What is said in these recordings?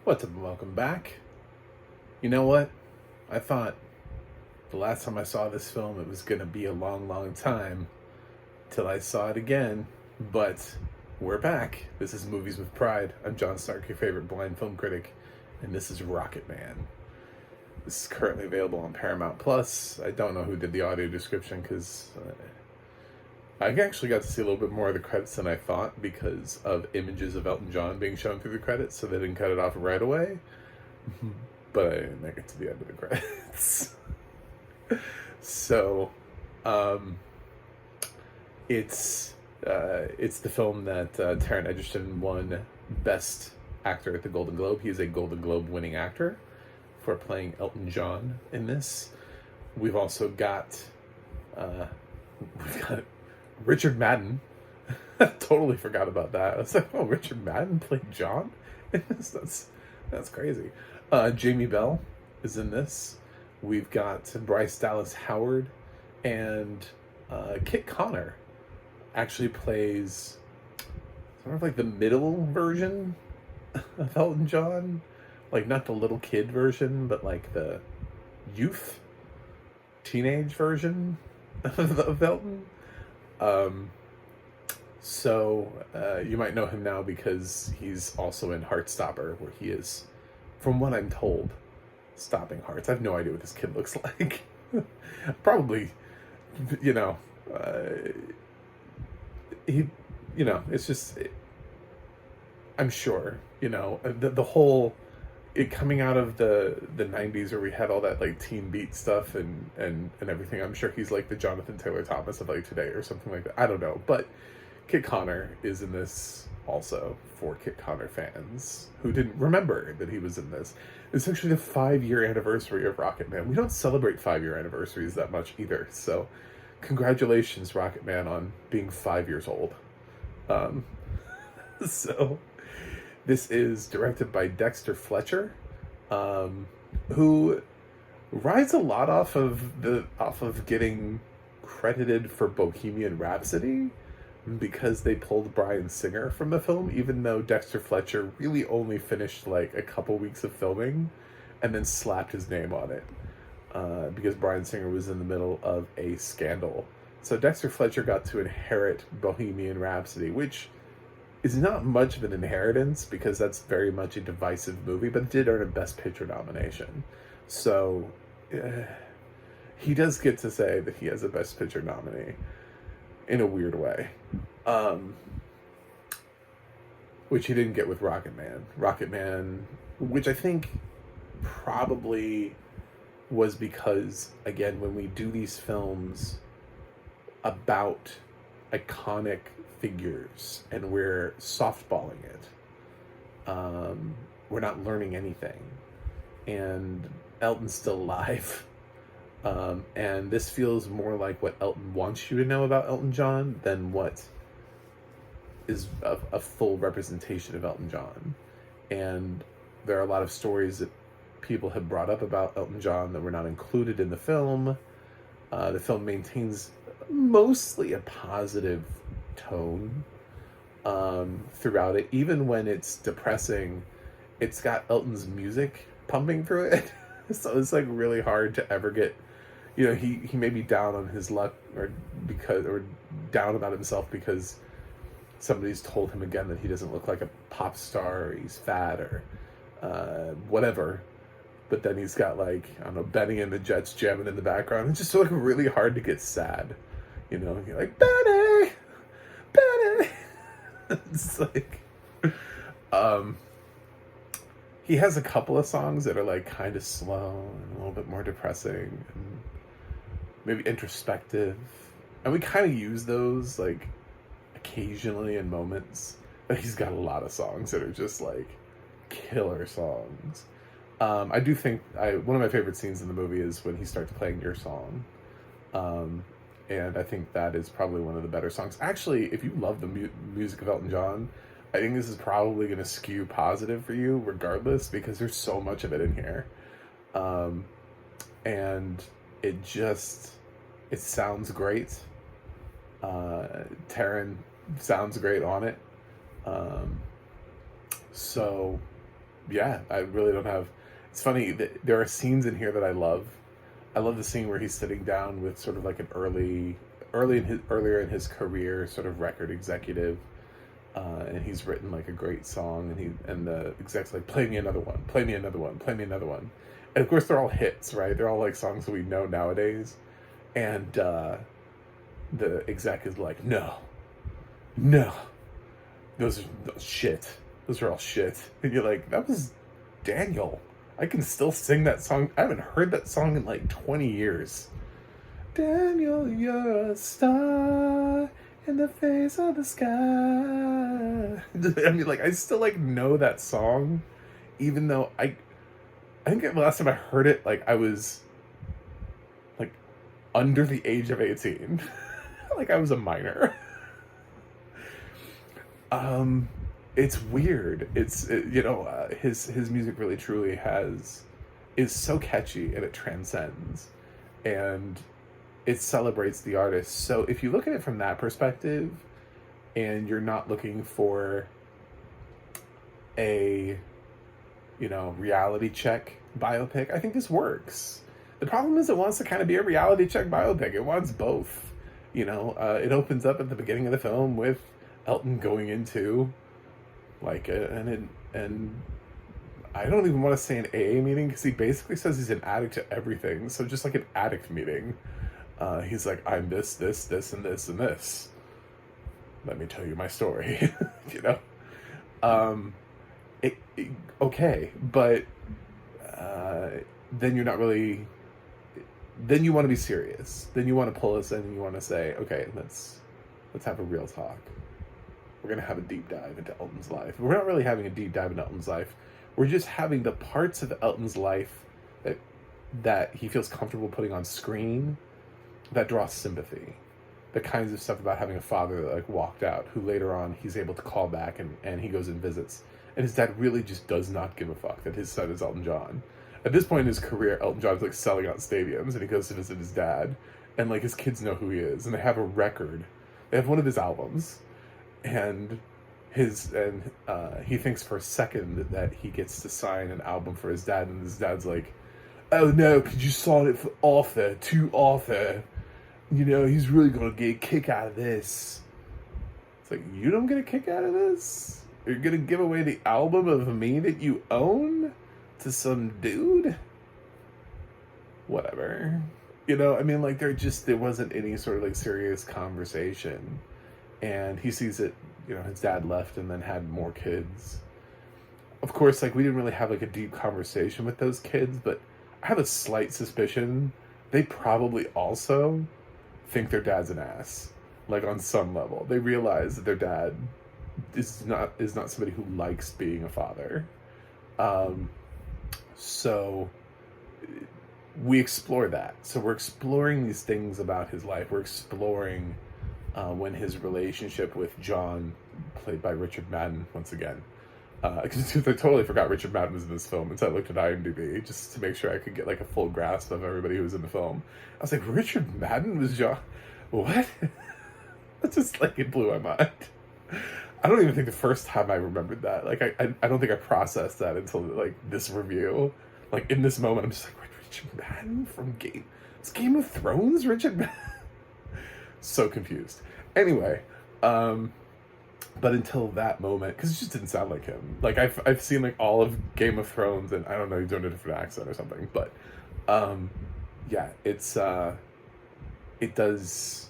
What's up, and welcome back. You know what? I thought the last time I saw this film, it was going to be a long, long time till I saw it again. But we're back. This is Movies with Pride. I'm John Stark, your favorite blind film critic, and this is Rocket Man. This is currently available on Paramount Plus. I don't know who did the audio description because I actually got to see a little bit more of the credits than I thought because of images of Elton John being shown through the credits, so they didn't cut it off right away. But I didn't make it to the end of the credits. So, it's the film that Taron Egerton won Best Actor at the Golden Globe. He is a Golden Globe winning actor for playing Elton John in this. We've also got Richard Madden. I totally forgot about that. I was like, oh, Richard Madden played John in this? That's crazy. Jamie Bell is in this. We've got Bryce Dallas Howard, and Kit Connor actually plays sort of like the middle version of Elton John. Like, not the little kid version, but like the teenage version of Elton. So you might know him now because he's also in Heartstopper, where he is, from what I'm told, stopping hearts. I have no idea what this kid looks like. Probably, it's just, I'm sure, the whole, it coming out of the 90s where we had all that like teen beat stuff and everything. I'm sure he's like the Jonathan Taylor Thomas of like today or something like that. I don't know, but Kit Connor is in this also for Kit Connor fans who didn't remember that he was in this. It's actually the 5-year anniversary of Rocket Man. We don't celebrate 5-year anniversaries that much either. So congratulations, Rocket Man, on being 5 years old. So this is directed by Dexter Fletcher, who rides a lot off of getting credited for Bohemian Rhapsody, because they pulled Bryan Singer from the film, even though Dexter Fletcher really only finished like a couple weeks of filming and then slapped his name on it, because Bryan Singer was in the middle of a scandal. So Dexter Fletcher got to inherit Bohemian Rhapsody, which is not much of an inheritance because that's very much a divisive movie, but it did earn a Best Picture nomination. So he does get to say that he has a Best Picture nominee in a weird way, which he didn't get with Rocket Man, which I think probably was because, again, when we do these films about iconic figures and we're softballing it, we're not learning anything, and Elton's still alive. And this feels more like what Elton wants you to know about Elton John than what is a full representation of Elton John. And there are a lot of stories that people have brought up about Elton John that were not included in the film. The film maintains mostly a positive tone throughout it. Even when it's depressing, it's got Elton's music pumping through it. So it's like really hard to ever get, he may be down on his luck or down about himself because somebody's told him again that he doesn't look like a pop star, or he's fat, or whatever. But then he's got like, I don't know, Benny and the Jets jamming in the background. It's just like really hard to get sad. You're like, Benny! It's like, he has a couple of songs that are like kind of slow and a little bit more depressing and maybe introspective, and we kind of use those like occasionally in moments, but he's got a lot of songs that are just like killer songs. I do think one of my favorite scenes in the movie is when he starts playing Your Song, and I think that is probably one of the better songs. Actually, if you love the music of Elton John, I think this is probably going to skew positive for you regardless, because there's so much of it in here. And it sounds great. Taron sounds great on it. So yeah, I really don't have. It's funny that there are scenes in here that I love. I love the scene where he's sitting down with sort of like an earlier in his career, sort of record executive, and he's written like a great song, and the exec's like, play me another one, play me another one, play me another one, and of course they're all hits, right? They're all like songs that we know nowadays, and the exec is like, no, those are shit. Those are all shit. And you're like, that was Daniel. I can still sing that song. I haven't heard that song in like 20 years. Daniel, you're a star in the face of the sky. I mean, like, I still like know that song, even though I think the last time I heard it, like, I was like under the age of 18. Like I was a minor. It's weird. His music really truly is so catchy, and it transcends, and it celebrates the artist. So if you look at it from that perspective, and you're not looking for a reality check biopic, I think this works. The problem is it wants to kind of be a reality check biopic. It wants both. It opens up at the beginning of the film with Elton going into like and I don't even want to say an AA meeting, because he basically says he's an addict to everything. So just like an addict meeting, he's like, I'm this, and this, and this. Let me tell you my story. Okay, but then you're not really. Then you want to be serious. Then you want to pull us in, and you want to say, okay, let's have a real talk. We're going to have a deep dive into Elton's life. We're not really having a deep dive into Elton's life. We're just having the parts of Elton's life that he feels comfortable putting on screen that draw sympathy. The kinds of stuff about having a father that like walked out, who later on he's able to call back, and he goes and visits. And his dad really just does not give a fuck that his son is Elton John. At this point in his career, Elton John's like selling out stadiums, and he goes to visit his dad, and like his kids know who he is, and they have a record. They have one of his albums, and he thinks for a second that he gets to sign an album for his dad, and his dad's like, oh no, could you sign it for Arthur, to Arthur? He's really gonna get a kick out of this. It's like, you don't get a kick out of this? You're gonna give away the album of me that you own to some dude? Whatever. Like there wasn't any sort of like serious conversation. And he sees it, his dad left and then had more kids. Of course, like we didn't really have like a deep conversation with those kids, but I have a slight suspicion they probably also think their dad's an ass. Like on some level. They realize that their dad is not somebody who likes being a father. So we explore that. So we're exploring these things about his life. We're exploring when his relationship with John, played by Richard Madden once again. Because I totally forgot Richard Madden was in this film until I looked at IMDb just to make sure I could get like a full grasp of everybody who was in the film. I was like, Richard Madden was John? What? That's just like, it blew my mind. I don't even think the first time I remembered that. Like, I don't think I processed that until like this review. Like in this moment, I'm just like, Richard Madden from Game of Thrones? Richard Madden? So confused. Anyway, but until that moment, because it just didn't sound like him. Like I've seen like all of Game of Thrones, and I don't know, he's doing a different accent or something. But yeah, it does.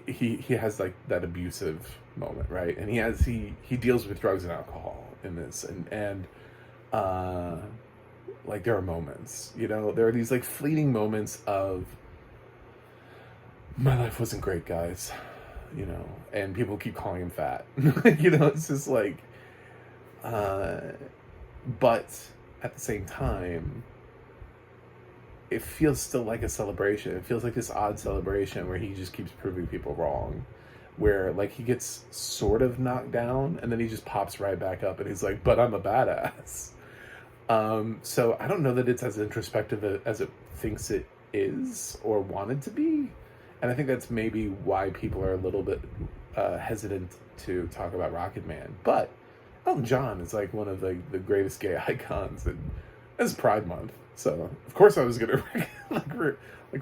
He has like that abusive moment, right? And he deals with drugs and alcohol in this, and like there are moments, there are these like fleeting moments of, my life wasn't great, guys, and people keep calling him fat. It's just like, but at the same time, it feels still like a celebration. It feels like this odd celebration where he just keeps proving people wrong, where like he gets sort of knocked down and then he just pops right back up and he's like, but I'm a badass. So I don't know that it's as introspective as it thinks it is or wanted to be. And I think that's maybe why people are a little bit hesitant to talk about Rocket Man. But Elton John is like one of the greatest gay icons, and it's Pride Month, so of course I was gonna like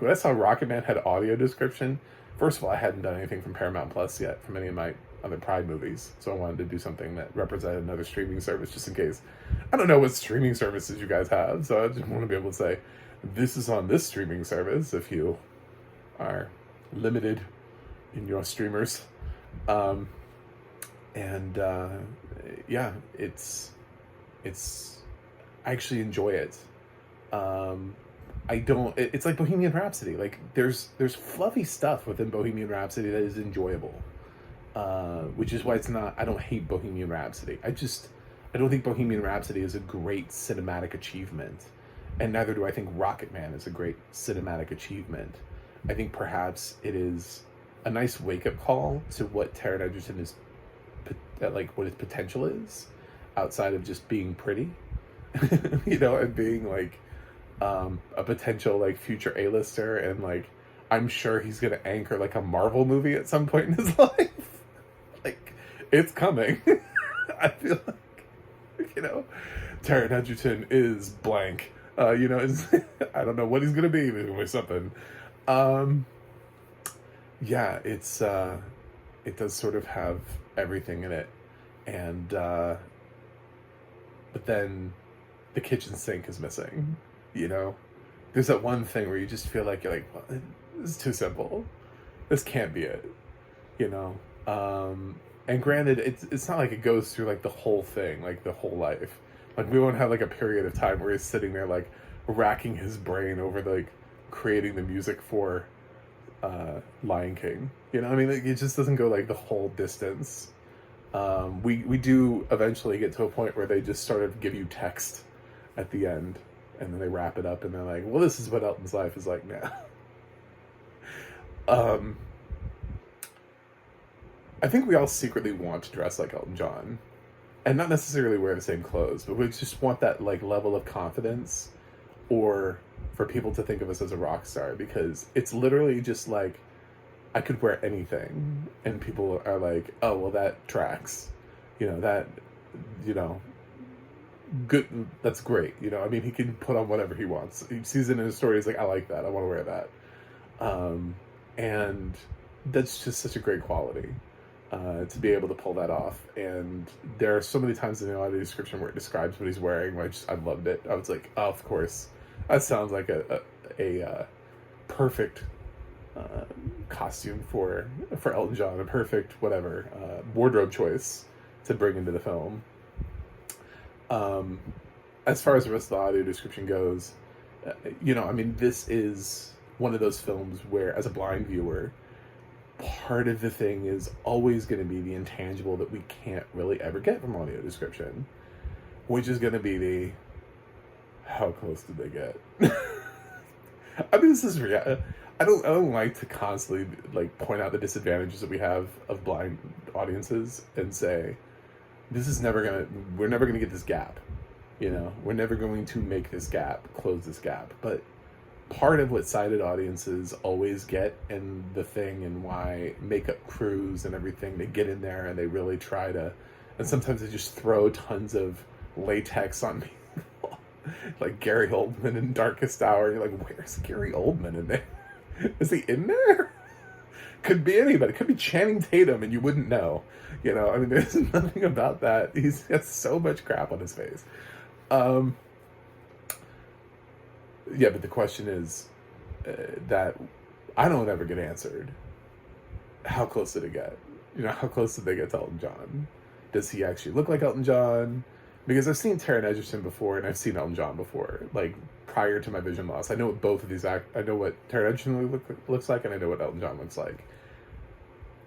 when I saw Rocket Man had audio description. First of all, I hadn't done anything from Paramount Plus yet from any of my other Pride movies, so I wanted to do something that represented another streaming service, just in case. I don't know what streaming services you guys have, so I just want to be able to say this is on this streaming service if you are limited in your streamers. And yeah, it's I actually enjoy it. I don't. It's like Bohemian Rhapsody. Like there's fluffy stuff within Bohemian Rhapsody that is enjoyable, which is why it's not. I don't hate Bohemian Rhapsody. I don't think Bohemian Rhapsody is a great cinematic achievement, and neither do I think Rocket Man is a great cinematic achievement. I think perhaps it is a nice wake up call to what Taron Egerton is, like what his potential is, outside of just being pretty, you know, and being like a potential like future A-lister, and like I'm sure he's gonna anchor like a Marvel movie at some point in his life. Like it's coming. I feel like, you know, Taron Egerton is blank. You know, I don't know what he's gonna be, maybe with something. Yeah, it does sort of have everything in it, and but then the kitchen sink is missing. You know, there's that one thing where you just feel like you're like, well, this is too simple. This can't be it. You know, and granted, it's not like it goes through like the whole thing, like the whole life. Like we won't have like a period of time where he's sitting there like racking his brain over like creating the music for Lion King. You know, I mean, it just doesn't go like the whole distance. We do eventually get to a point where they just sort of give you text at the end, and then they wrap it up, and they're like, well, this is what Elton's life is like now. I think we all secretly want to dress like Elton John, and not necessarily wear the same clothes, but we just want that like level of confidence, or for people to think of us as a rock star, because it's literally just like I could wear anything and people are like, oh well, that tracks, you know, that, you know, good, that's great, you know. I mean, he can put on whatever he wants. He sees it in his story, he's like, I like that, I want to wear that. And that's just such a great quality, to be able to pull that off. And there are so many times in the audio description where it describes what he's wearing, which I loved it. I was like, oh, of course, that sounds like a perfect costume for Elton John, a perfect whatever wardrobe choice to bring into the film. As far as the rest of the audio description goes, you know, I mean, this is one of those films where, as a blind viewer, part of the thing is always going to be the intangible that we can't really ever get from audio description, which is going to be the how close did they get? I mean, this is real. I don't like to constantly like point out the disadvantages that we have of blind audiences and say we're never gonna get this gap. You know, we're never going to make this gap, close this gap. But part of what sighted audiences always get, and the thing, and why makeup crews and everything, they get in there and they really try to, and sometimes they just throw tons of latex on me. Like Gary Oldman in Darkest Hour. You're like, where's Gary Oldman in there? Is he in there? Could be anybody. Could be Channing Tatum and you wouldn't know. You know, I mean, there's nothing about that. He's got so much crap on his face. Yeah, but the question is that I don't ever get answered. How close did it get? You know, how close did they get to Elton John? Does he actually look like Elton John? Because I've seen Taron Egerton before, and I've seen Elton John before, like prior to my vision loss. I know what both of these I know what Taron Egerton looks like, and I know what Elton John looks like.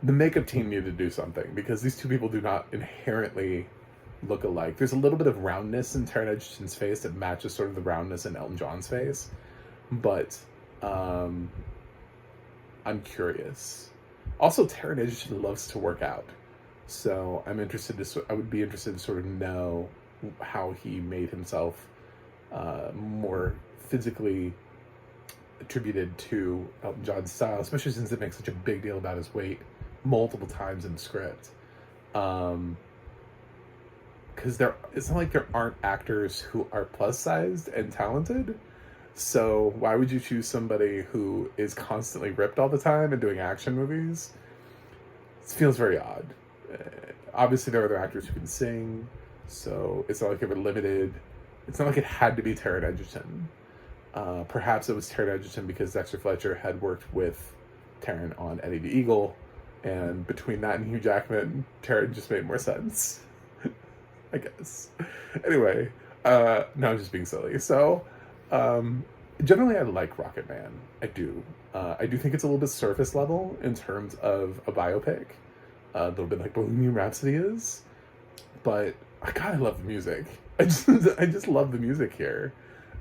The makeup team needed to do something, because these two people do not inherently look alike. There's a little bit of roundness in Taron Egerton's face that matches sort of the roundness in Elton John's face, but I'm curious. Also, Taron Egerton loves to work out, so I would be interested to sort of know how he made himself more physically attributed to Elton John's style, especially since it makes such a big deal about his weight multiple times in the script. because it's not like there aren't actors who are plus sized and talented. So why would you choose somebody who is constantly ripped all the time and doing action movies? It feels very odd. Obviously, there are other actors who can sing, so it's not like they were limited. It's not like it had to be Taron Egerton. Perhaps it was Taron Egerton because Dexter Fletcher had worked with Taron on Eddie the Eagle, and between that and Hugh Jackman, Taron just made more sense. I guess. Anyway, no, I'm just being silly. So, generally, I like Rocket Man. I do. I do think it's a little bit surface level in terms of a biopic, a little bit like Bohemian Rhapsody is. But God, I love the music. I just love the music here,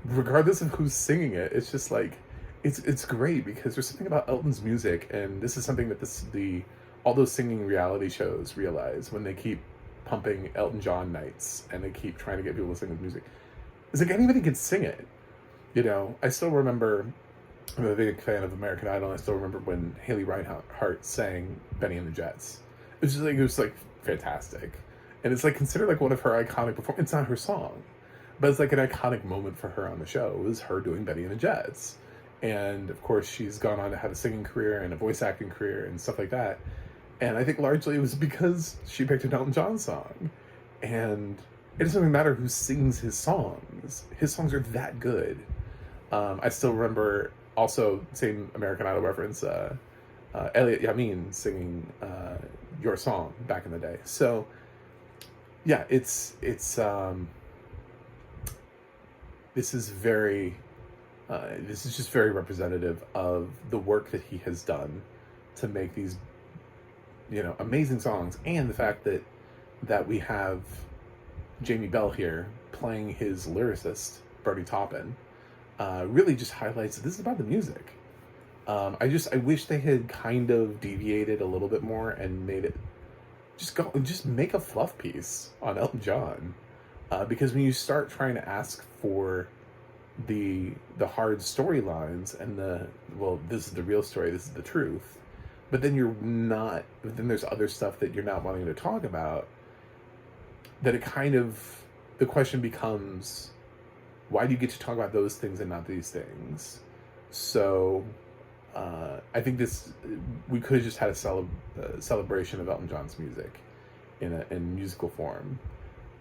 regardless of who's singing it. It's just like, it's great because there's something about Elton's music, and this is something that all those singing reality shows realize when they keep pumping Elton John nights and they keep trying to get people to sing his music. It's like anybody can sing it. I still remember, I'm a big fan of American Idol, and I still remember when Haley Reinhart sang Benny and the Jets. It was like fantastic. And it's like considered like one of her iconic performances. It's not her song, but it's like an iconic moment for her on the show. It was her doing Benny and the Jets. And of course, she's gone on to have a singing career and a voice acting career and stuff like that. And I think largely it was because she picked an Elton John song. And it doesn't even matter who sings his songs. His songs are that good. I still remember also, same American Idol reference, Elliot Yamin singing Your Song back in the day. So, yeah, this is just very representative of the work that he has done to make these, amazing songs, and the fact that we have Jamie Bell here playing his lyricist, Bernie Taupin, really just highlights that this is about the music. I wish they had kind of deviated a little bit more and made it just make a fluff piece on Elton John, because when you start trying to ask for the hard storylines and this is the real story, this is the truth, but then then there's other stuff that you're not wanting to talk about, that the question becomes, why do you get to talk about those things and not these things? So I think we could have just had a celebration of Elton John's music in musical form.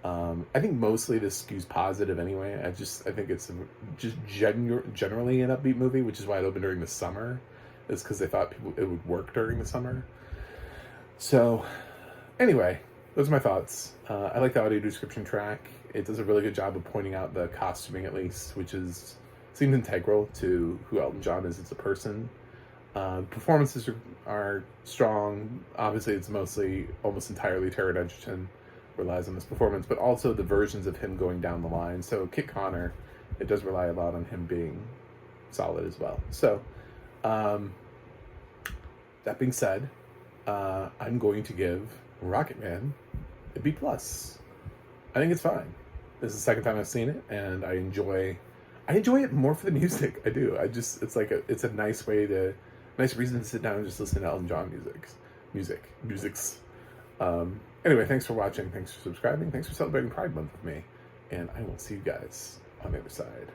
I think mostly this skews positive anyway. I think it's just generally an upbeat movie, which is why it opened during the summer. Is because they thought it would work during the summer. So, anyway, those are my thoughts. I like the audio description track. It does a really good job of pointing out the costuming, at least, which seems integral to who Elton John is as a person. Performances are strong. Obviously, it's almost entirely Taron Egerton relies on this performance, but also the versions of him going down the line. So Kit Connor, it does rely a lot on him being solid as well. So, that being said, I'm going to give Rocket Man a B+. I think it's fine. This is the second time I've seen it, and I enjoy it more for the music. I do. It's a nice reason to sit down and just listen to Elton John musics. Anyway, thanks for watching. Thanks for subscribing. Thanks for celebrating Pride Month with me. And I will see you guys on the other side.